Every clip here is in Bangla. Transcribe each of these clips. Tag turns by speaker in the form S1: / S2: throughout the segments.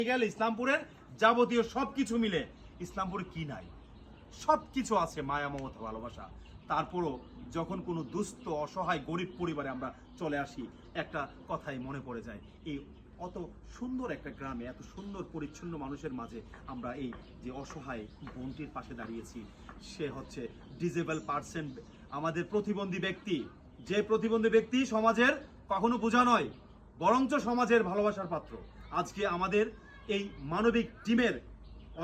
S1: গেলে ইসলামপুরের যাবতীয় সবকিছু মিলে ইসলামপুরে কি নাই, সবকিছু আছে, মায়া মমতা ভালোবাসা। তারপরও যখন কোনো দুস্থ অসহায় গরিব পরিবারে আমরা চলে আসি, একটা কথাই মনে পড়ে যায়, এই অত সুন্দর একটা গ্রামে এত সুন্দর পরিচ্ছন্ন মানুষের মাঝে আমরা এই যে অসহায় বোনটির পাশে দাঁড়িয়েছি, সে হচ্ছে ডিজেবল পার্সন, আমাদের প্রতিবন্ধী ব্যক্তি। যে প্রতিবন্ধী ব্যক্তি সমাজের কখনো বোঝা নয়, বরঞ্চ সমাজের ভালোবাসার পাত্র। আজকে আমাদের এই মানবিক টিমের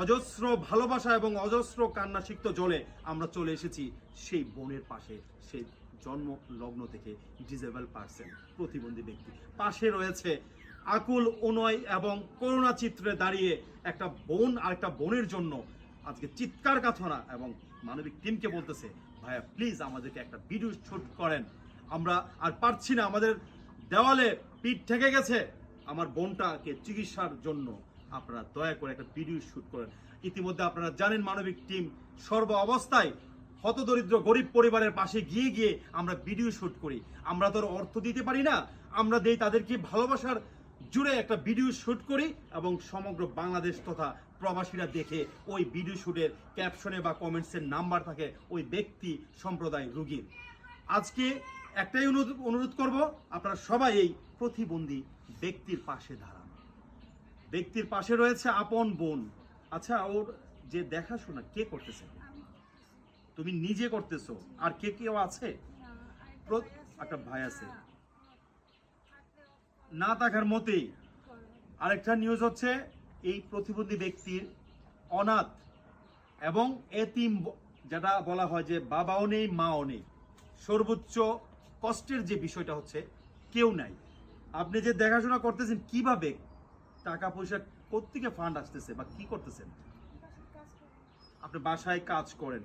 S1: অজস্র ভালোবাসা এবং অজস্র কান্না সিক্ত জলে আমরা চলে এসেছি সেই বোনের পাশে। সেই জন্ম লগ্ন থেকে ডিজেবল পার্সন, প্রতিবন্ধী ব্যক্তি, পাশে রয়েছে আকুল অনুনয় এবং করুণা চিত্রে দাঁড়িয়ে একটা বোন আর একটা বোনের জন্য আজকে চিৎকার কাথনা, এবং মানবিক টিমকে বলতেছে, ভাইয়া প্লিজ আমাদেরকে একটা ভিডিও শুট করেন, আমরা আর পারছি না, আমাদের দেওয়ালে পিঠ ঠেকে গেছে, আমার বোনটাকে চিকিৎসার জন্য আপনারা দয়া করে একটা ভিডিও শুট করেন। ইতিমধ্যে আপনারা জানেন মানবিক টিম সর্ব অবস্থায় হতদরিদ্র গরিব পরিবারের পাশে গিয়ে গিয়ে আমরা ভিডিও শুট করি। আমরা তো অর্থ দিতে পারি না, আমরা দেই তাদেরকে ভালোবাসার জুড়ে একটা ভিডিও শুট করি, এবং সমগ্র বাংলাদেশ তথা প্রবাসীরা দেখে ওই ভিডিও শুটের ক্যাপশনে বা কমেন্টসের নাম্বার থাকে ওই ব্যক্তি সম্প্রদায় রোগীর। আজকে একটাই অনুরোধ করব, আপনারা সবাই এই প্রতিবন্ধী ব্যক্তির পাশে দাঁড়ান। ব্যক্তির পাশে রয়েছে আপন বোন। আচ্ছা, ওর যে দেখাশোনা কে করতেছে? তুমি নিজে করতেছো, আর কে কেউ আছে? একটা ভাই আছে, না থাকার মতেই। আরেকটা নিউজ হচ্ছে এই প্রতিবন্ধী ব্যক্তির অনাথ এবং এতিম, যেটা বলা হয় যে বাবাও নেই মাও নেই, সর্বোচ্চ কষ্টের যে বিষয়টা হচ্ছে কেউ নাই। আপনি যে দেখাশোনা করতেছেন, কিভাবে টাকা পয়সা কোত্থেকে ফান্ড আসতেছে বা কি করতেছেন? আপনি বাসায় কাজ করেন।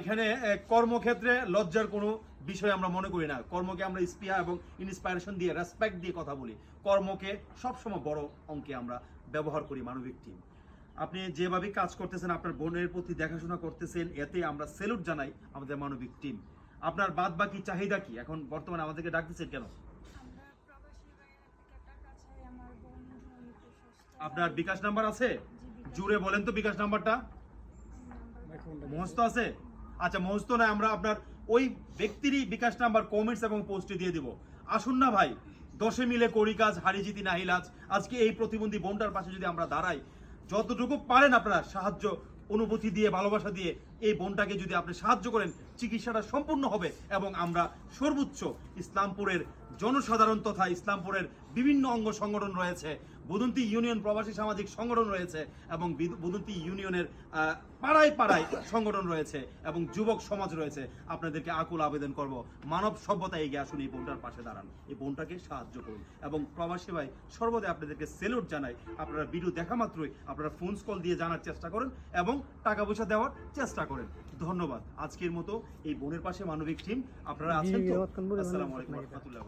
S1: এখানে কর্মক্ষেত্রে লজ্জার কোনো বিষয় আমরা মনে করি না। কর্মকে আমরা স্পৃহা এবং ইন্সপায়ারেশন দিয়ে, রেসপেক্ট দিয়ে কথা বলি। কর্মকে সবসময় বড় অঙ্কে আমরা ব্যবহার করি মানবিক টিম। আপনি যেভাবে কাজ করতেছেন, আপনার বোনের প্রতি দেখাশোনা করতেছেন, এতে আমরা স্যালুট জানাই আমাদের মানবিক টিম। আপনার বাদ বাকি চাহিদা কি? এখন বর্তমানে আমাদেরকে ডাকতেছেন কেন? আপনার বিকাশ নাম্বার আছে? জুড়ে বলেন তো বিকাশ নাম্বারটা। মুখস্থ আছে? আচ্ছা, মুখস্থ নয়, আমরা আপনার ওই ব্যক্তিরই বিকাশ নাম্বার কমেন্টস এবং পোস্টে দিয়ে দিব। আসুন না ভাই, দশে মিলে করি কাজ, হারি জিতি নাহিলাজ। আজকে এই প্রতিবন্ধী বোনটার পাশে যদি আমরা দাঁড়াই, যতটুকু পারেন আপনারা সাহায্য, অনুভূতি দিয়ে, ভালোবাসা দিয়ে এই বোনটাকে যদি আপনি সাহায্য করেন, চিকিৎসাটা সম্পূর্ণ হবে। এবং আমরা সর্বোচ্চ ইসলামপুরের জনসাধারণ তথা ইসলামপুরের বিভিন্ন অঙ্গ সংগঠন রয়েছে, বুদন্তি ইউনিয়ন প্রবাসী সামাজিক সংগঠন রয়েছে, এবং বুদন্তি ইউনিয়নের পাড়ায় পাড়ায় সংগঠন রয়েছে, এবং যুবক সমাজ রয়েছে। আপনাদেরকে আকুল আবেদন করব, মানব সভ্যতা এগিয়ে আসুন, এই বোনটার পাশে দাঁড়ান, এই বোনটাকে সাহায্য করুন। এবং প্রবাসী ভাই সর্বদাই আপনাদেরকে সেলুট জানাই, আপনারা ভিডিও দেখা মাত্রই আপনারা ফোন কল দিয়ে জানার চেষ্টা করেন এবং টাকা পয়সা দেওয়ার চেষ্টা করেন। ধন্যবাদ। আজকের মতো এই বোনের পাশে মানবিক টিম, আপনারা আছেন তো? আসসালামু আলাইকুম ওয়া রাহমাতুল্লাহি।